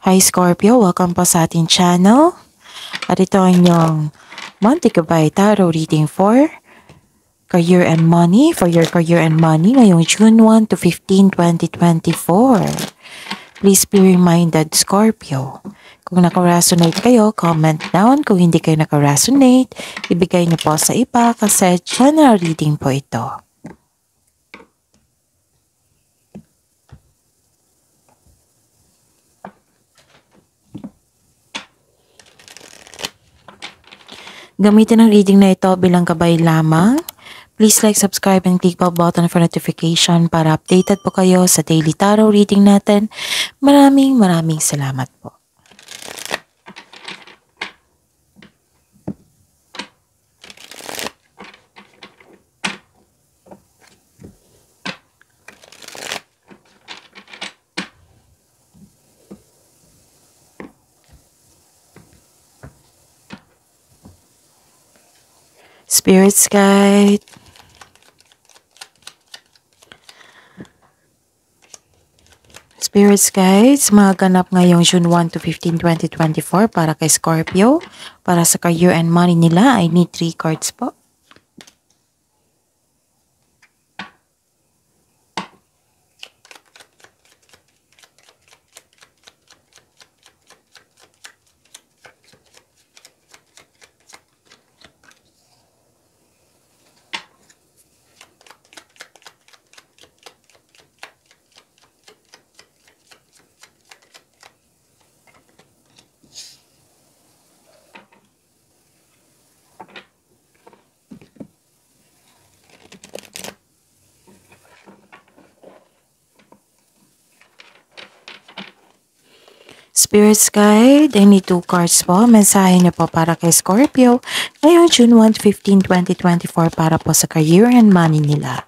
Hi Scorpio, welcome po sa ating channel. At ito ang inyong Monthly Gabay Tarot reading for career and money. For your career and money ngayong June 1 to 15, 2024. Please be reminded, Scorpio. Kung nakaresonate kayo, comment down. Kung hindi kayo nakaresonate, ibigay niyo po sa iba kasi general reading po ito. Gamitin ang reading na ito bilang gabay lamang. Please like, subscribe, and click bell button for notification para updated po kayo sa daily tarot reading natin. Maraming salamat po. Spirits Guide. Spirits Guides, mga ganap ngayong June 1 to 15, 2024 para kay Scorpio. Para sa career and money nila, I need 3 cards po. Spirits Guide, I need 2 cards po. Mensahe niyo po para kay Scorpio ngayong June 1 to 15, 2024 para po sa career and money nila.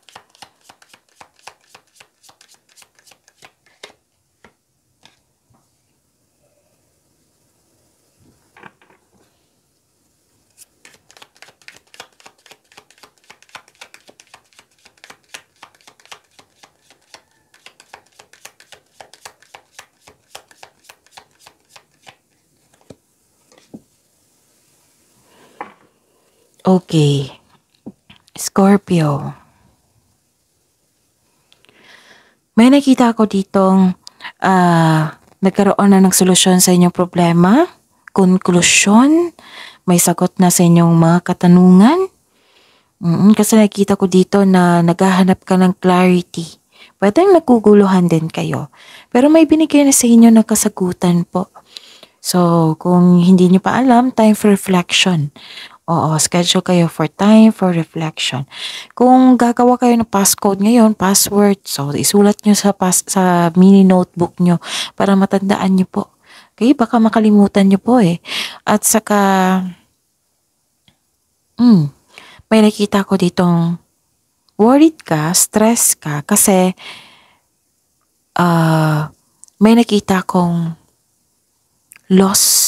Okay, Scorpio. May nakita ako ditong nagkaroon na ng solusyon sa inyong problema, konklusyon, may sagot na sa inyong mga katanungan. Kasi nakita ko dito na naghahanap ka ng clarity. Pwedeng naguguluhan din kayo. Pero may binigay na sa inyo ng kasagutan po. So, kung hindi nyo pa alam, time for reflection. Oo, schedule kayo for time for reflection. Kung gagawa kayo ng passcode ngayon, password, so isulat nyo sa mini notebook nyo para matandaan nyo po. Okay, baka makalimutan nyo po eh. At saka, may nakita ko ditong worried ka, stress ka, kasi may nakita kong loss.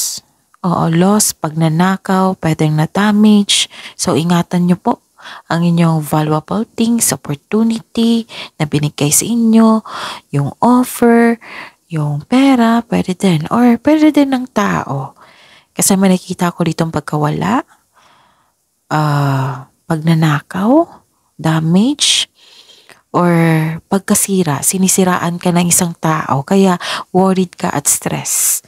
Oo, loss, pagnanakaw, pwedeng na-damage. So, ingatan nyo po ang inyong valuable things, opportunity na binigay sa inyo, yung offer, yung pera, pwede din. Or pwede din ng tao. Kasi may nakita ko ditong pagkawala, pagnanakaw, damage, or pagkasira, sinisiraan ka ng isang tao, kaya worried ka at stress.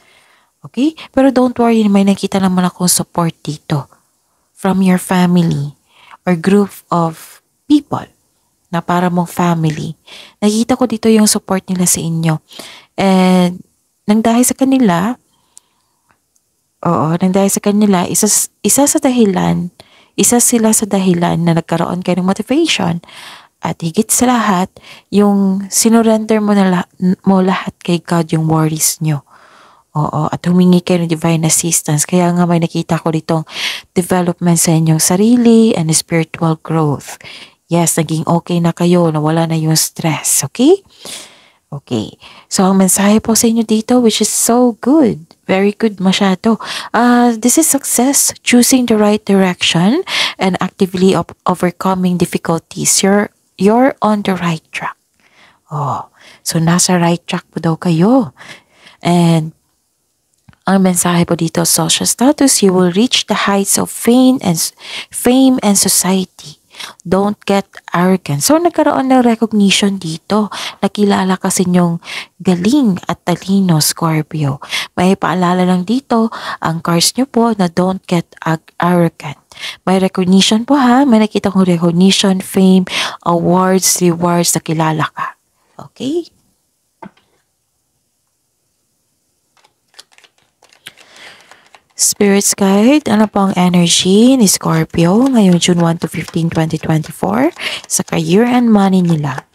Okay? Pero don't worry, may nakita naman akong support dito from your family or group of people na para mong family. Nakita ko dito yung support nila sa inyo. And nang dahil sa kanila, isa sila sa dahilan na nagkaroon kayo ng motivation. At higit sa lahat, yung sinurrender mo lahat kay God yung worries nyo. Oo, at humingi kayo ng divine assistance. Kaya nga may nakita ko ditong development sa inyong sarili and spiritual growth. Yes, naging okay na kayo, nawala na yung stress, okay? Okay, so ang mensahe po sa inyo dito, which is so good, very good masyado. This is success, choosing the right direction and actively overcoming difficulties. You're on the right track. Oh, so nasa right track po daw kayo. And Ang mensahe po dito, social status, you will reach the heights of fame and society. Don't get arrogant. So, nagkaroon ng recognition dito. Nakilala kasi yung galing at talino, Scorpio. May paalala lang dito, ang cards nyo po na don't get arrogant. May recognition po ha. May nakita kong recognition, fame, awards, rewards, nakilala ka. Okay? Spirits Guide, ano po ang energy ni Scorpio ngayong June 1 to 15, 2024 sa career and money nila?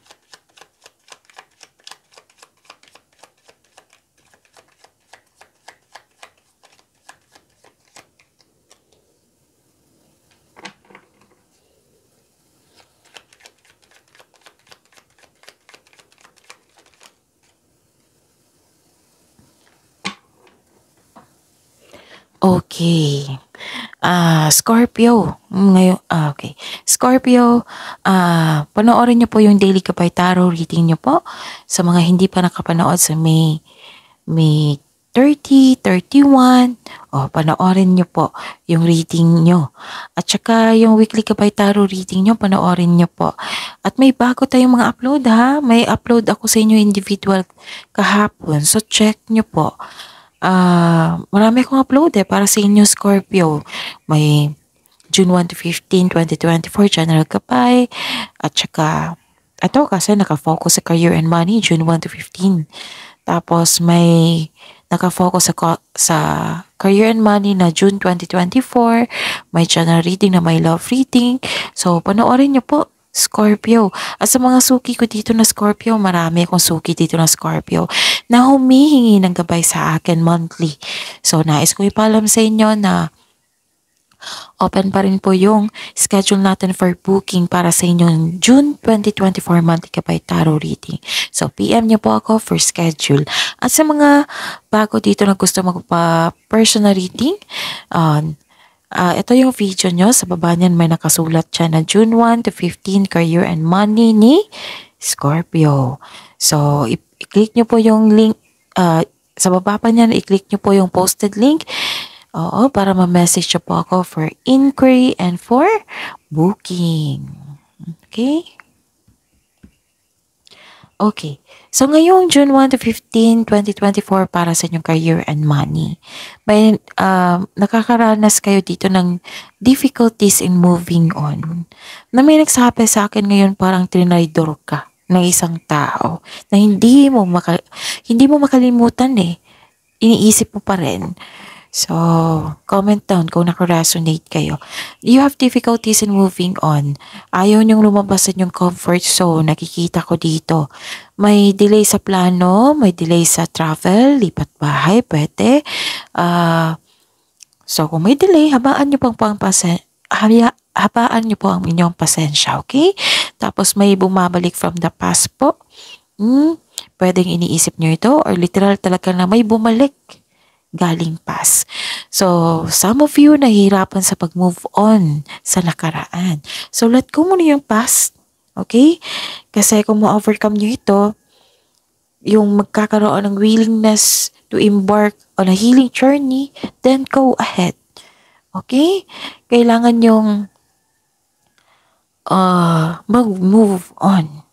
Okay. Scorpio. Ngayon, okay. Scorpio, panoorin niyo po yung Daily Gabay Tarot reading niyo po. Sa mga hindi pa nakapanood sa May 30, 31, panoorin niyo po yung reading niyo. At saka yung Weekly Gabay Tarot reading niyo, panoorin niyo po. At may bago tayong mga upload ha. May upload ako sa inyo individual kahapon. So check niyo po. Marami akong upload para sa inyo, Scorpio. May June 1 to 15, 2024, General Gabay. At saka, ito kasi nakafocus sa career and money, June 1 to 15. Tapos may nakafocus sa career and money na June 2024. May general reading na may love reading. So, panoorin niyo po, Scorpio. At sa mga suki ko dito na Scorpio, marami akong suki dito na Scorpio na humihingi ng gabay sa akin monthly. So, nais ko ipaalam sa inyo na open pa rin po yung schedule natin for booking para sa inyong June 2024 monthly Gabay Tarot reading. So, PM niyo po ako for schedule. At sa mga bago dito na gusto magpa-personal reading, ito yung video nyo. Sa baba niyan may nakasulat siya na June 1 to 15 career and money ni Scorpio. So, i-click nyo po yung link. Sa baba pa niyan, i-click nyo po yung posted link. Para ma-message nyo po ako for inquiry and for booking. Okay? Okay. So, ngayong June 1 to 15, 2024 para sa inyong career and money. May nakakaranas kayo dito ng difficulties in moving on. Na may nagsabi sa akin ngayon parang trinidor ka ng isang tao na hindi mo makalimutan Iniisip mo pa rin. So, comment down kung nakaresonate kayo. You have difficulties in moving on. Ayaw niyong lumabas sa inyong comfort zone. Nakikita ko dito. May delay sa plano, may delay sa travel, lipat bahay, pwede. So, kung may delay, habaan niyo po ang inyong pasensya, okay? Tapos may bumabalik from the past po. Pwedeng iniisip niyo ito or literal talaga na may bumalik galing past. So, some of you nahihirapan sa pag-move on sa nakaraan. So, let go muna yung past. Okay? Kasi kung ma-overcome nyo ito, yung magkakaroon ng willingness to embark on a healing journey, then go ahead. Okay? Kailangan yung mag-move on.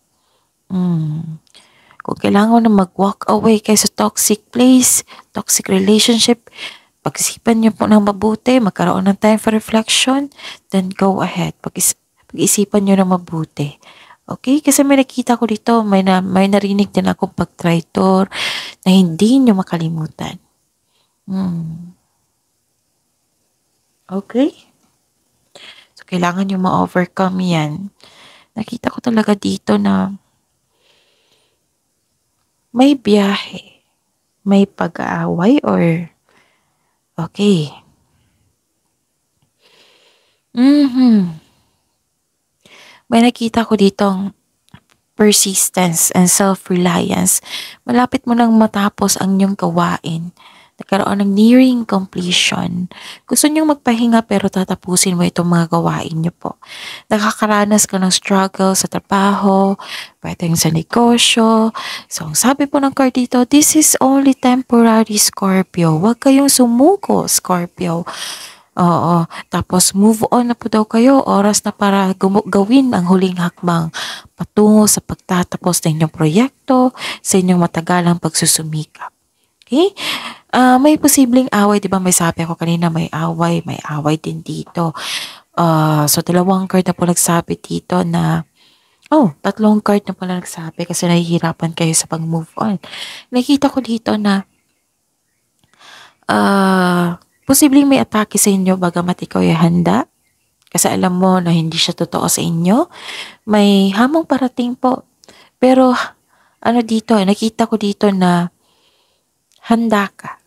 Kung kailangan na mag-walk away kayo sa toxic place, toxic relationship, pag-isipan niyo po ng mabuti, magkaroon ng time for reflection, then go ahead. Pag-isipan niyo ng mabuti. Okay? Kasi may nakita ko dito, may narinig din akong pag-traitor na hindi niyo makalimutan. Okay? So, kailangan niyo ma-overcome yan. Nakita ko talaga dito na may biyahe, may pag-aaway or okay. May nakita ko ditong persistence and self-reliance. Malapit mo nang matapos ang iyong gawain. nagkaroon ng nearing completion. Gusto niyong magpahinga pero tatapusin mo itong mga gawain niyo po. Nakakaranas ka ng struggle sa trabaho, pwedeng sa negosyo. So, ang sabi po ng card dito, this is only temporary, Scorpio. Huwag kayong sumuko, Scorpio. Oo. Tapos move on na po daw kayo. Oras na para gawin ang huling hakbang patungo sa pagtatapos ng inyong proyekto, sa inyong matagalang pagsusumikap. Okay? May posibleng away, di ba? May sabi ako kanina, may away din dito. So, dalawang card na po nagsabi dito na, tatlong card na pala nagsabi kasi nahihirapan kayo sa pag-move on. Nakita ko dito na, posibleng may atake sa inyo bagamat ikaw ay handa. Kasi alam mo na hindi siya totoo sa inyo. May hamong parating po. Pero dito, nakita ko dito na handa ka.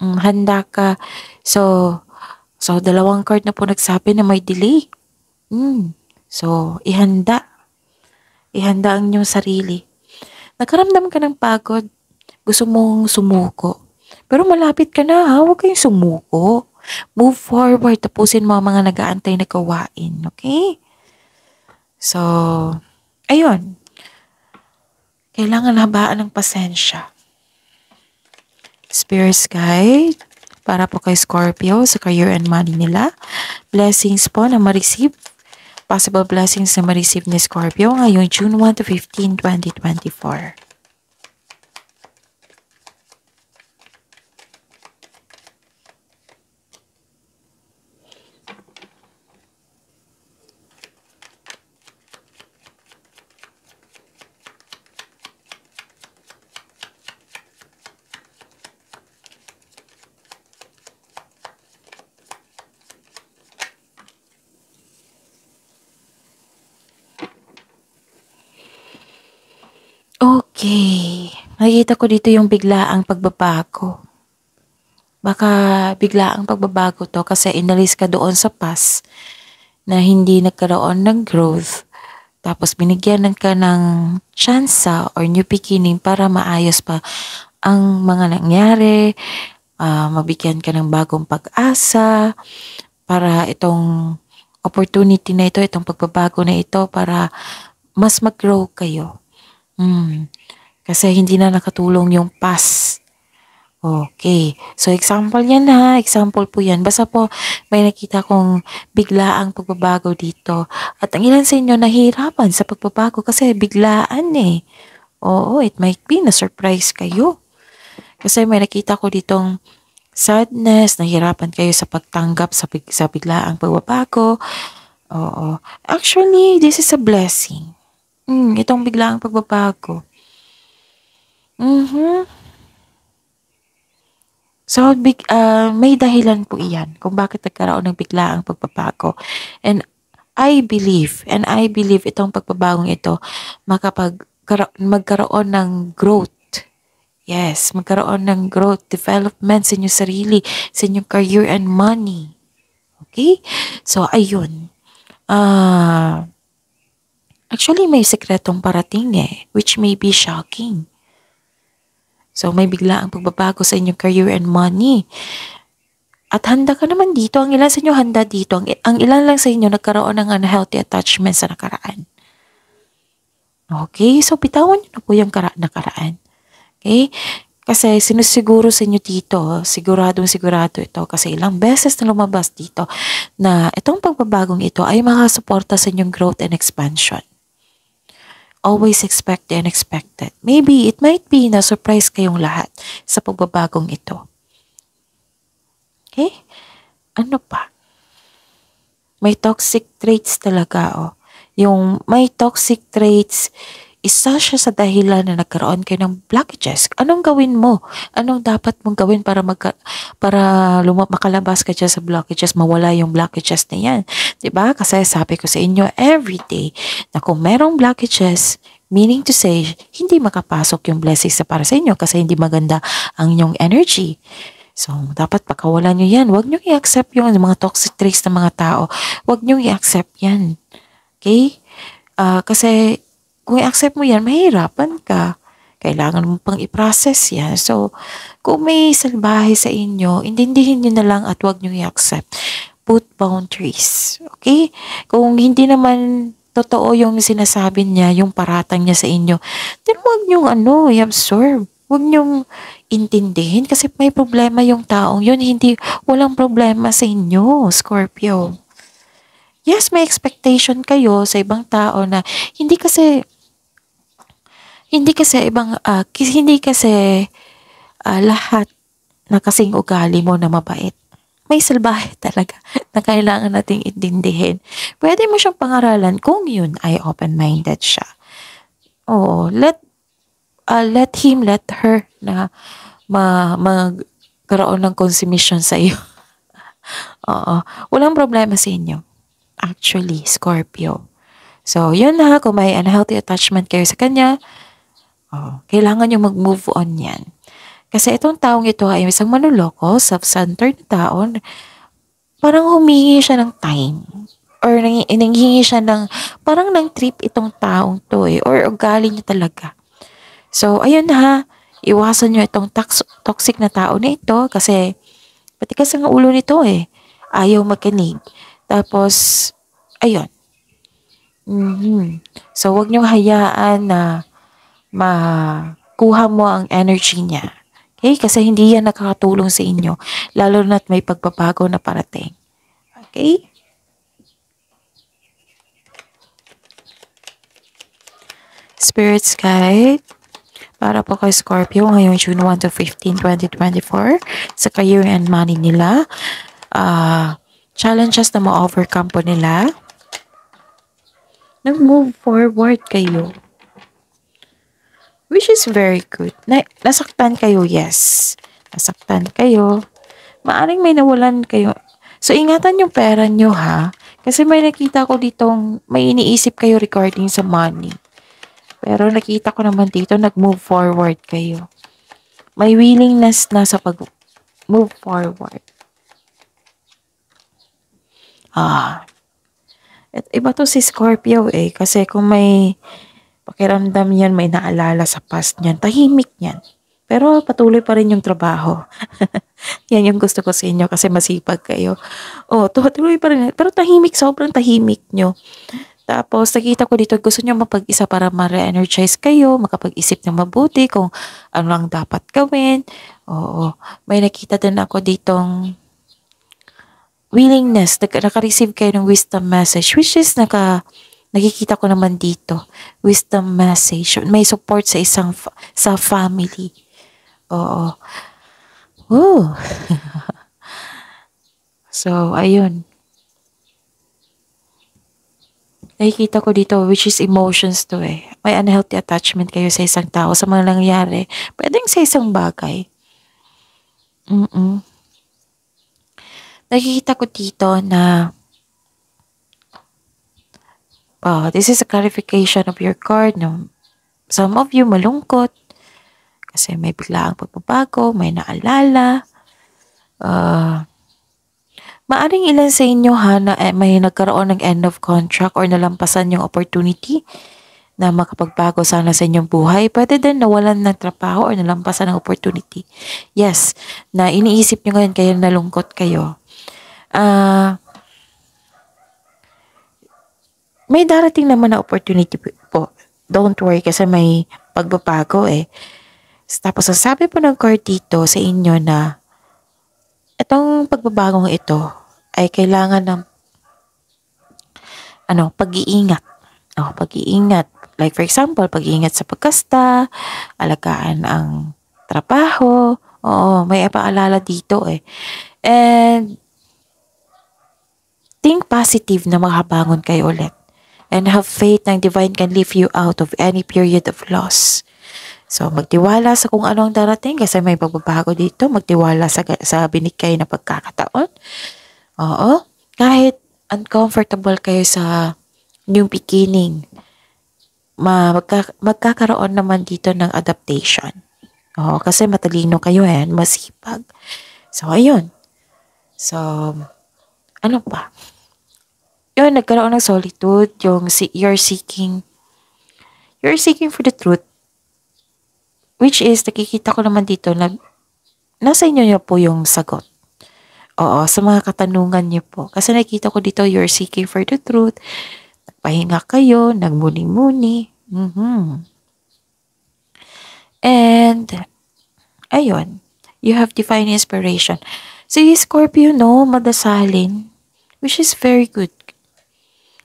Handa ka. So dalawang card na po nagsabi na may delay. So, ihanda. Ihanda ang inyong sarili. Nakaramdam ka ng pagod. Gusto mong sumuko. Pero malapit ka na ha, huwag kayong sumuko. Move forward, tapusin mo ang mga nag-aantay na gawain, okay? So, ayun. Kailangan habaan ng pasensya. Spirit guide, para po kay Scorpio sa career and money nila. Blessings po na ma-receive. Possible blessings na ma-receive ni Scorpio ngayong June 1 to 15, 2024. Okay. Nakikita ko dito yung biglaang pagbabago. Baka biglaang pagbabago to kasi inalis ka doon sa past na hindi nagkaroon ng growth. Tapos binigyan ka ng tsansa or new beginning para maayos pa ang mga nangyari. Mabigyan ka ng bagong pag-asa para itong opportunity na ito, itong pagbabago na ito para mas mag-grow kayo. Kasi hindi na nakatulong yung past. Okay. So, example yan ha. Example po yan. Basta po, may nakita kong biglaang pagbabago dito. At ang ilan sa inyo nahihirapan sa pagbabago kasi biglaan eh. Oo, it might be na-surprise kayo. Kasi may nakita ko ditong sadness, nahihirapan kayo sa pagtanggap sa biglaang pagbabago. Oo. Actually, this is a blessing. Itong biglaang pagbabago. So, may dahilan po iyan kung bakit nagkaroon ng biglaang pagbabago. And I believe itong pagbabagong ito magkaroon ng growth. Yes, magkaroon ng growth, development sa inyong sarili, sa inyong career and money. Okay? So, ayun. Actually, may sekretong parating which may be shocking. So, may biglaang pagbabago sa inyong career and money. At handa ka naman dito. Ang ilan sa inyo handa dito. Ang ilan lang sa inyo nagkaroon ng unhealthy attachment sa nakaraan. Okay? So, bitawan nyo na po yung nakaraan. Okay? Kasi sinusiguro sa inyo dito, sigurado ito kasi ilang beses na lumabas dito na itong pagbabagong ito ay makasuporta sa inyong growth and expansion. Always expect the unexpected. Maybe it might be na surprise kayong lahat sa pagbabagong ito. Okay? Ano pa? May toxic traits talaga Yung may toxic traits, isa siya sa dahilan na nagkaroon kayo ng blockages. Anong gawin mo? Anong dapat mong gawin para makalabas ka dyan sa blockages, mawala yung blockages na yan? Diba? Kasi sabi ko sa inyo everyday na kung merong blockages, meaning to say, hindi makapasok yung blessings na para sa inyo kasi hindi maganda ang inyong energy. So, dapat pakawalan nyo yan. Huwag nyo i-accept yung mga toxic traits ng mga tao. Huwag nyo i-accept yan. Okay? Kasi kung i-accept mo yan, mahirapan ka. kailangan mo pang i-process yan. So, kung may salbahe sa inyo, intindihin nyo na lang at huwag nyo i-accept. Put boundaries. Okay? Kung hindi naman totoo yung sinasabi niya, yung paratang niya sa inyo, then huwag nyo i-absorb. Huwag nyo intindihin kasi may problema yung taong yun. Hindi, walang problema sa inyo, Scorpio. Yes, may expectation kayo sa ibang tao na hindi kasi hindi kasi lahat na kasing ugali mo na mabait. May salbahe talaga na kailangan nating intindihin. Pwede mo siyang pangaralan kung yun ay open-minded siya. Oo, let him, let her na magkaroon ng consummation sa iyo. Oo, walang problema sa inyo. Actually, Scorpio. So, yun na, kung may unhealthy attachment kayo sa kanya, kailangan nyo mag-move on yan. Kasi itong taong ito ay isang manuloko, self-centered na tao, parang humingi siya ng time. Or nanghingi siya ng, parang ng trip itong taong to or ugali niya talaga. So, ayun na, iwasan nyo itong toxic na tao na ito kasi patikas ang ulo nito ayaw makinig. Tapos, ayun. So, wag niyong hayaan na makuha mo ang energy niya. Okay? Kasi hindi yan nakakatulong sa inyo. Lalo na't may pagbabago na parating. Okay? Spirits Guide. Para po kay Scorpio ngayong June 1 to 15, 2024 sa career and money nila. Challenges na ma-overcome po nila. Nag-move forward kayo. Which is very good. Nasaktan kayo, yes. Nasaktan kayo. Maaring may nawalan kayo. So, ingatan yung pera nyo, ha? Kasi may nakita ko ditong, may iniisip kayo regarding sa money. Pero nakita ko naman dito, nag-move forward kayo. May willingness na sa pag-move forward. Iba to si Scorpio kasi kung may pakiramdam yan, may naalala sa past niyan, tahimik yan. Pero patuloy pa rin yung trabaho. Yan yung gusto ko sa inyo kasi masipag kayo. Patuloy pa rin. Pero tahimik, sobrang tahimik nyo. Tapos, nakita ko dito, gusto nyo mapag-isa para ma-re-energize kayo, makapag-isip ng mabuti kung ano lang dapat gawin. Oo. May nakita din ako ditong willingness, naka-receive kayo ng wisdom message, which is nakikita ko naman dito, wisdom message, may support sa sa family. Oo. Woo! So, ayun. Nakikita ko dito, which is emotions to May unhealthy attachment kayo sa isang tao, sa mga nangyari. Pwedeng sa isang bagay. Nakikita ko dito na this is a clarification of your card. No? Some of you malungkot kasi may biglaang pagbabago, may naalala. Maaring ilan sa inyo na may nagkaroon ng end of contract or nalampasan yung opportunity na makapagbago sana sa inyong buhay. Pwede din nawalan ng trabaho or nalampasan ng opportunity. Yes, na iniisip nyo ngayon kayo nalungkot kayo. May darating naman na opportunity po. Don't worry kasi may pagbabago Tapos sabi po ng card dito sa inyo na itong pagbabagong ito ay kailangan ng pag-iingat. Pag-iingat. Like for example, pag-iingat sa pagkasta, alagaan ang trabaho. May paalala dito And think positive na makabangon kayo ulit. And have faith na divine can lift you out of any period of loss. So, magtiwala sa kung anong darating kasi may pagbabago dito. Magtiwala sa binigay na pagkakataon. Kahit uncomfortable kayo sa new beginning, magkakaroon naman dito ng adaptation. Kasi matalino kayo masipag. So, ayun. So, ano pa? Yun, nagkaroon ng solitude, you're seeking for the truth. Which is, nakikita ko naman dito na nasa inyo niyo po yung sagot. Oo, sa mga katanungan niyo po. Kasi nakikita ko dito, you're seeking for the truth. Nagpahinga kayo, nagmuni-muni. And, ayun, you have divine inspiration. Si Scorpio, no, madasalin. Which is very good.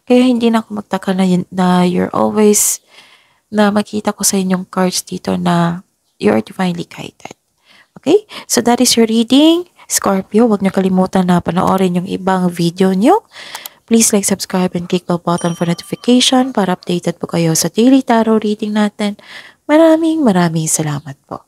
Kaya hindi na ako magtaka na you're always, na makita ko sa inyong cards dito na you're divinely guided. Okay? So that is your reading. Scorpio, huwag niyo kalimutan na panoorin yung ibang video niyo. Please like, subscribe, and click the button for notification para updated po kayo sa daily tarot reading natin. Maraming salamat po.